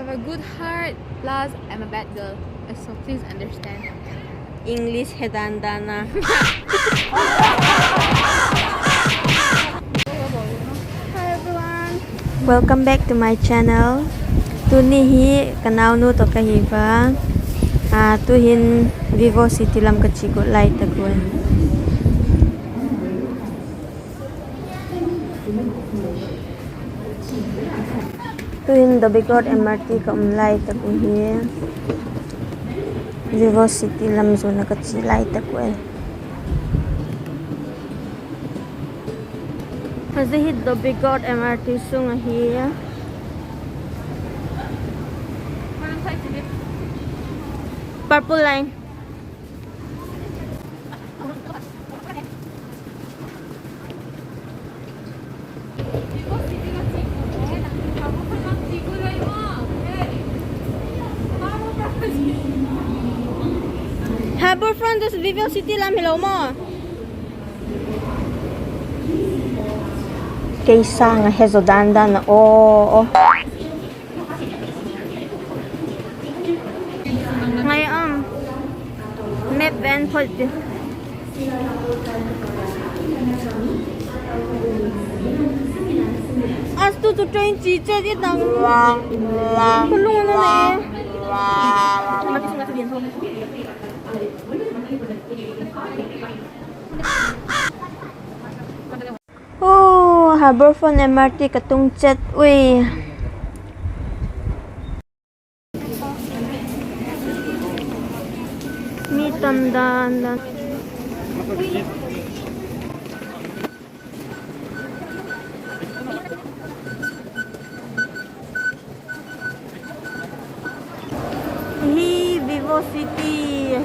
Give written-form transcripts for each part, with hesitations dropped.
have a good heart. Plus, I'm a bad girl. So please understand. English hedandana. Hi everyone. Welcome back to my channel. Tu ni hi kanal nu to kahiba. Tu hin Vivo City lam kachigo lai takuen. Tu hin the big road MRT kam lai takuen hi. Vivo City lam zona kachi lai takuen. Has hit the big road MRT sung here. Purple line. Harbourfront is Vivo City lam hello mo. Kaysa nga hezodanda na ngayon map and put as to train teacher di tang kulungan na oh, Harbourfront MRT katong chat uy. Mi tandaan. Hi Vivo City.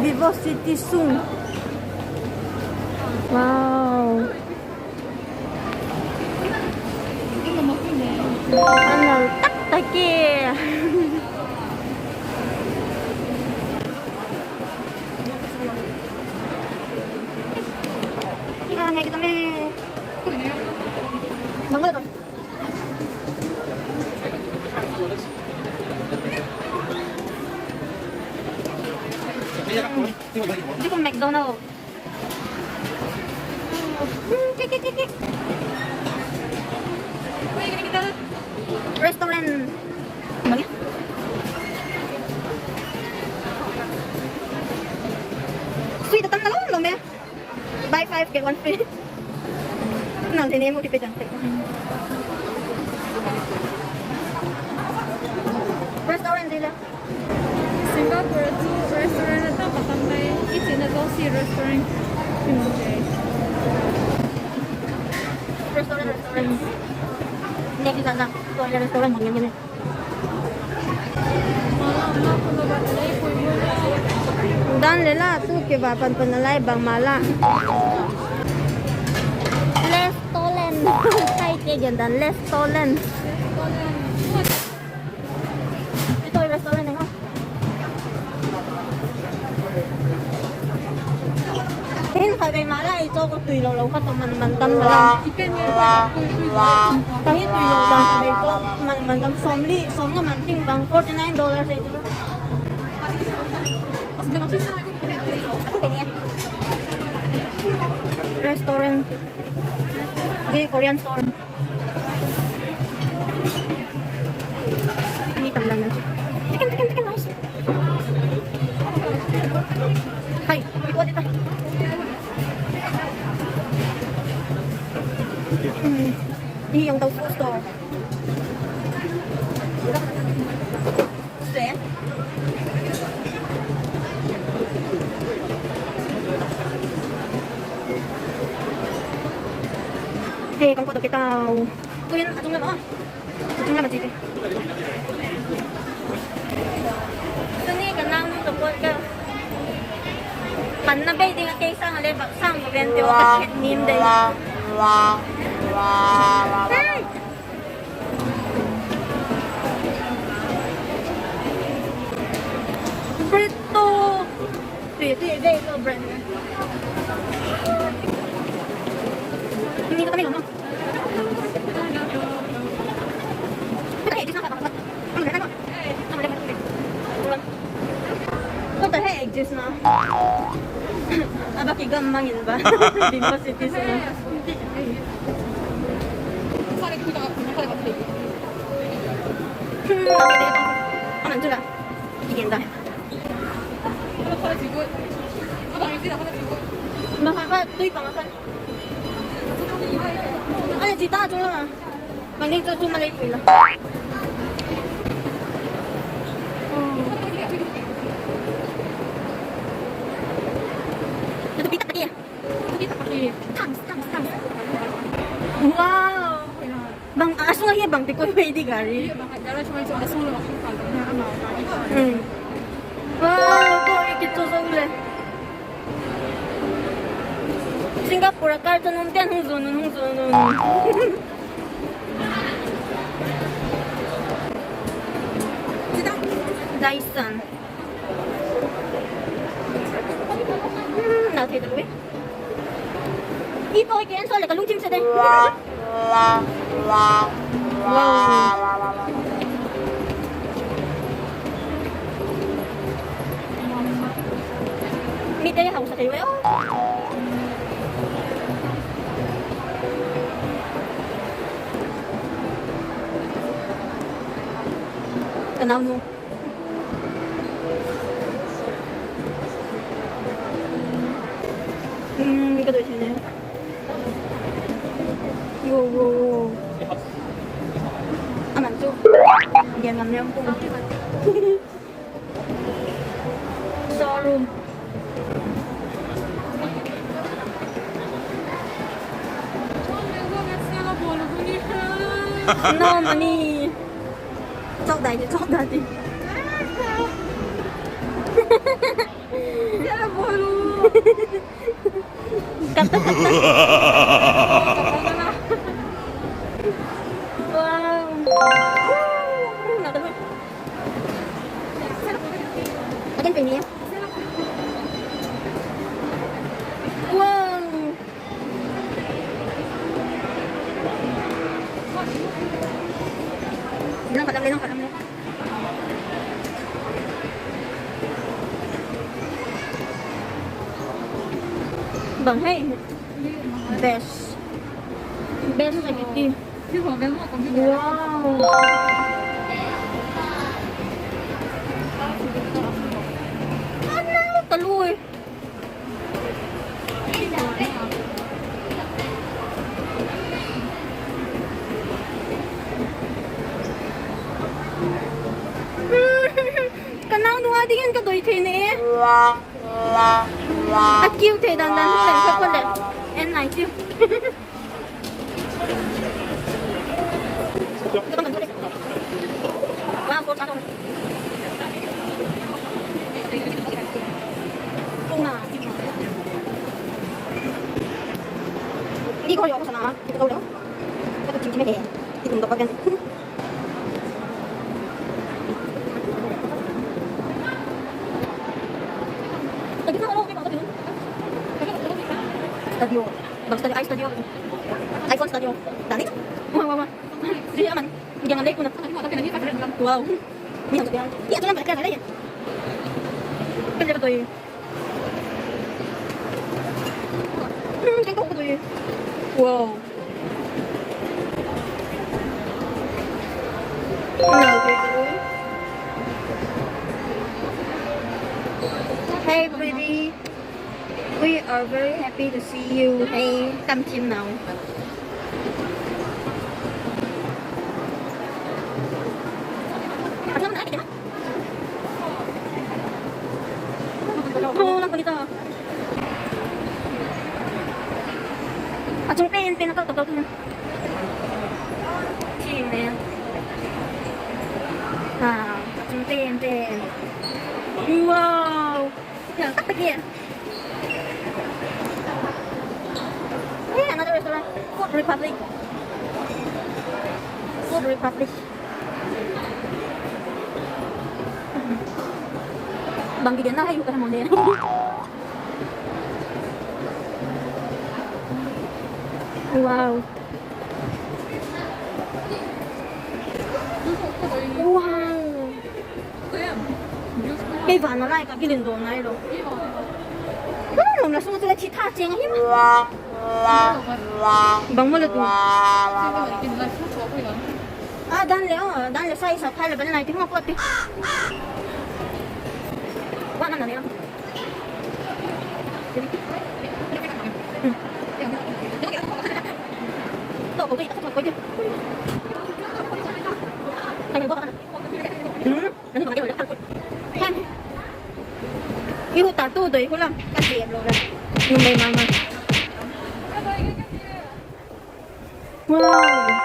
Vivo City soon. Wow. Ano? Tak-taki. Ngayon kita may bangal ito. Hindi ko McDonald's. Kik. Restaurant. Bagi? Sweet, datang na lang ba? Buy 5 get 1 free. No, hindi mo tipid yan. Restaurant nila. Singapore 2 restaurant na to. Bakang may ichi na to si restaurant. Restaurant. Hindi kita na. Ito ay restaurant. Ganyan. Dan lela tu ke bapan penalai bang mala. Restoran. Hai ke jantan restoran. Ito ay restaurant na. Hin kay mala ito ko tuilaw ka to man-mantam na lang. Kahit tuilaw lang dito man-mantam somli nga manting bang $49 ito. Restaurant. Okay, Korean store. Ini tamlan na. Tikan mas. Hai, ikut dito. Ini yang tahu food store. Sen. Hey, kamu foto kita. Tuh yang atong na. Atong na matiti. Sini kanang tupod ka. Panabay di nga kaysa nga lebak sang 20 o kasi nim day. Hey! Brito! Ito, brand. Hindi ka kami lang, no? mangin ba? Vivo City sila. 하나 주라. 이긴다. Mahal, tuy pa makan. Ay, cita aja lah. Mending tu cuma lagi lah. Itu pita tadi ya? Pita tadi. Tang. Wow. Bang, aso nga bang tikoy pwede gari. Jalan cuma itu aso lah. Wow, kok ikut sa ule. Singapura karton nung tiyan hung zunun. Dyson. Nào thấy được biết. Ít thôi kìa, sao lại có lung chim xe đây? Wow. Mi đây hậu sa kayo eh. Tanaw mo. Cái đôi này. Wow. Anh ăn chưa? Giờ làm nhau cũng. Showroom. No money. Chọc đáy đi. Saya bolu. Kata. Wow. Nak tahu. Akan pilih ya. Wow. Bilang kadang. Bang, hey. Best lagi ni. Wow. Ano taluy? Kanang dua tingin ka doy ni. Kêu thì đàn không làm sao con đẹp em này chưa wow cô thôi không nào đi coi vô sana kita tahu dah kita cium-cium dia kita untuk bagian studio. Bang studio, iPhone studio. Dali. Wah. Jadi aman. Jangan late pun. Wow. Ini untuk dia. Iya, tu nampak kerja dia. Kerja betul. Tengok betul. Wow. Hey, baby. We are very happy to see you. Hey, come chim nào. Lang dito. At yung pen nakataw ko. Chim na yan. At yung pen. Wow. Yan, takagyan. Another restaurant, Food Republic. Bang bigyan na kayo ka naman din. Wow. Cái ván nó lại cả cái liền đồ này rồi. mình là xuống tới chỉ tha chén hiếm bằng một lượt à đan léo say sập hay là bên này tiếng ngọc quá đi quá năm này đâu có gì không có gì anh có anh còn cái gì 이거 다 또도 이거 랑 까지 rồi nhưng mà wow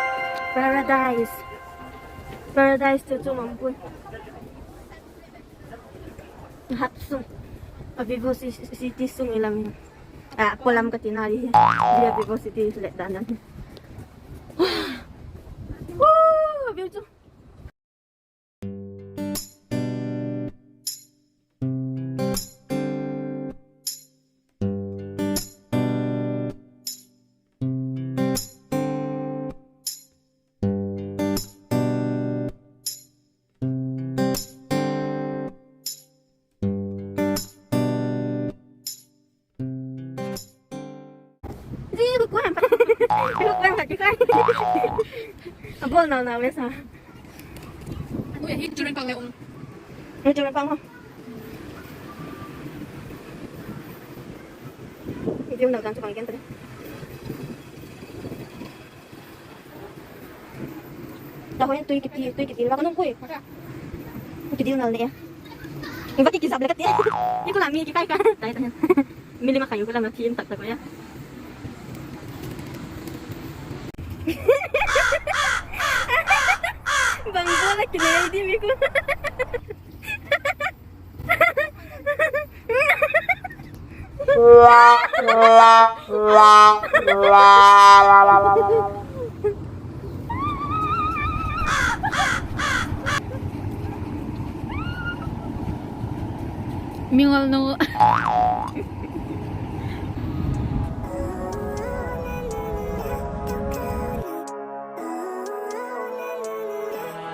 paradise cho mampun hapsung VIVO city sung ilam kolam katinali dia VIVO city selek danan wow beautiful quen thật chứ cái vô nào bây giờ ủa vậy chưa lên bằng liệu chưa lên bằng không phim đầu cho bằng kiến tới đâu có tuy cái gì nó có nông quỷ cái điều nào nè nhưng vẫn cái dập lại cái tiếng nhưng có làm gì cái đấy mình mà khởi có làm là thiên thật rồi nhá bang bola kena dia miku. Mingal no.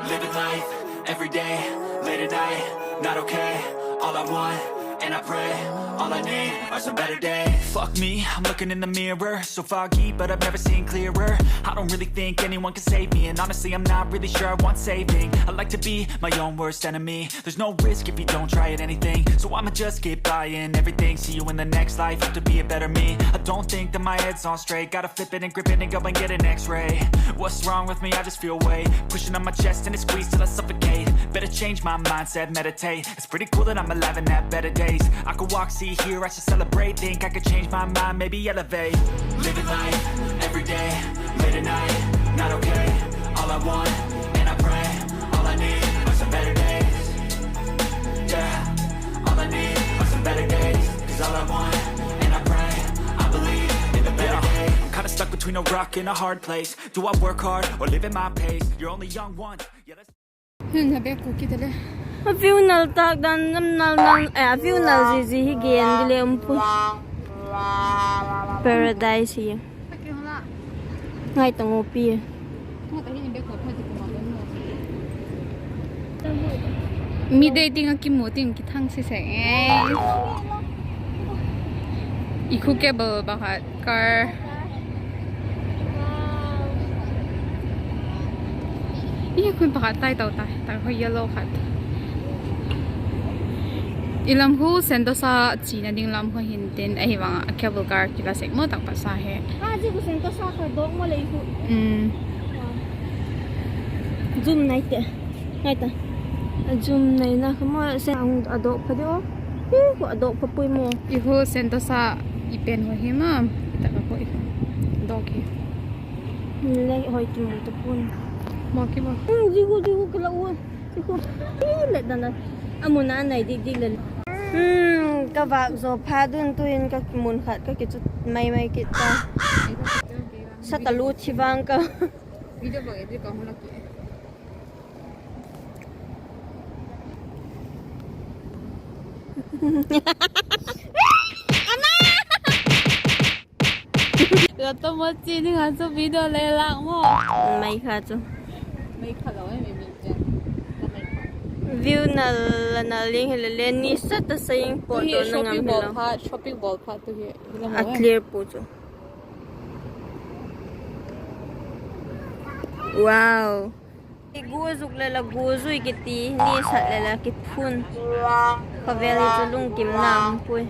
Living life, every day, late at night, not okay. All I want, and I pray, all I need are some better days. Fuck me, I'm looking in the mirror, so foggy, but I've never seen clearer. I don't really think anyone can save me, and honestly I'm not really sure I want saving. I like to be my own worst enemy. There's no risk if you don't try at anything, so I'ma just keep buying everything. See you in the next life, have to be a better me. I don't think that my head's on straight, gotta flip it and grip it and go and get an x-ray. What's wrong with me? I just feel weight pushing on my chest and it squeezes till I suffocate. Better change my mindset, meditate. It's pretty cool that I'm alive and have better days. I could walk, see, hear, I should celebrate. Think I could change my mind, maybe elevate. Living life, every day, late at night, not okay. All I want, and I pray, all I need are some better days. Yeah, all I need are some better days. Cause all I want, and I pray, I believe in the better days. I'm kinda stuck between a rock and a hard place. Do I work hard, or live at my pace? You're only young once, yeah that's... Nabi aku kita le. Funeral tak dan funeral gì higiene di lempu paradise hier ngay tầng một pia mi đây tiếng kim mũ tiếng cái thang xí xẻ iku cable bahat car iya kun bahat tai tau tai ho yellow hat ilam hu sendo sa China ding lam ho hinten ai wang cable car kila sek mo tak pa sa he ji ku sento sa kha dong mo lei hu zoom này ngay ta zoom này na mo se ang adok pa dio ku adok pa pui mo ihu sendo sa ipen ho hima ta ka ko dog he le hoi tu mo to pun mo ki mo ji ku kala u ji ku le dan na amuna này đi lên các bạn rồi phá đơn tuyên các môn khát các cái chút may kita sa talut si vang ka video ba edit ka mo laki Gak tau mau cini ngasih video lelang mo. May khát chứ. May khát rồi em bị view na ling hele ni sa ta saying photo na ngam hela shopping ball pha to here a clear po jo wow iguzuk la guzui kiti ni sa la ki phun paveli chulung kim nam pui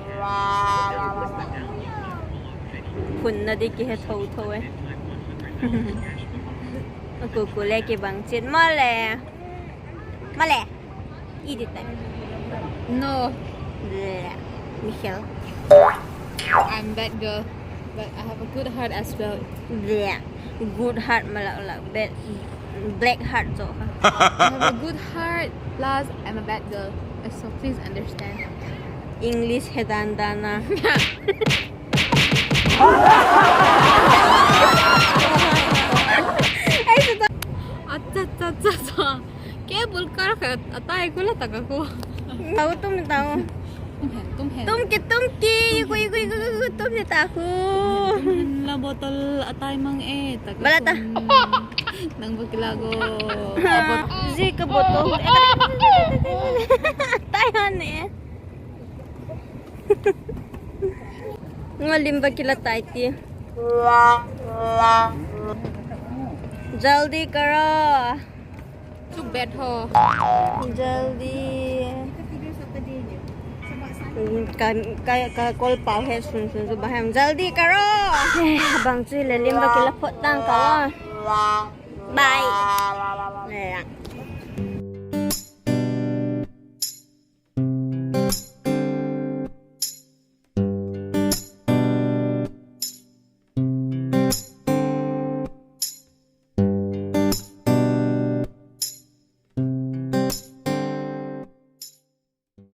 phun na di ki he thau thau e aku le ki bang chin ma le eat it then no Michelle I'm bad girl but I have a good heart as well good heart mala bad black heart so I have a good heart plus I'm a bad girl so please understand English hedan dana अच्छा क्या बोलकर आता है को लता को तुम तुम की तुम ने ताकू la botol atay mang taga balata nang bagilago ji ka botol tayo ne ngalim bagila taiti जल्दी करो चुप बैठो जल्दी का कॉल पाव है सुन हम जल्दी करो बंग चुई ले लिम बकिला फोटंग का बाय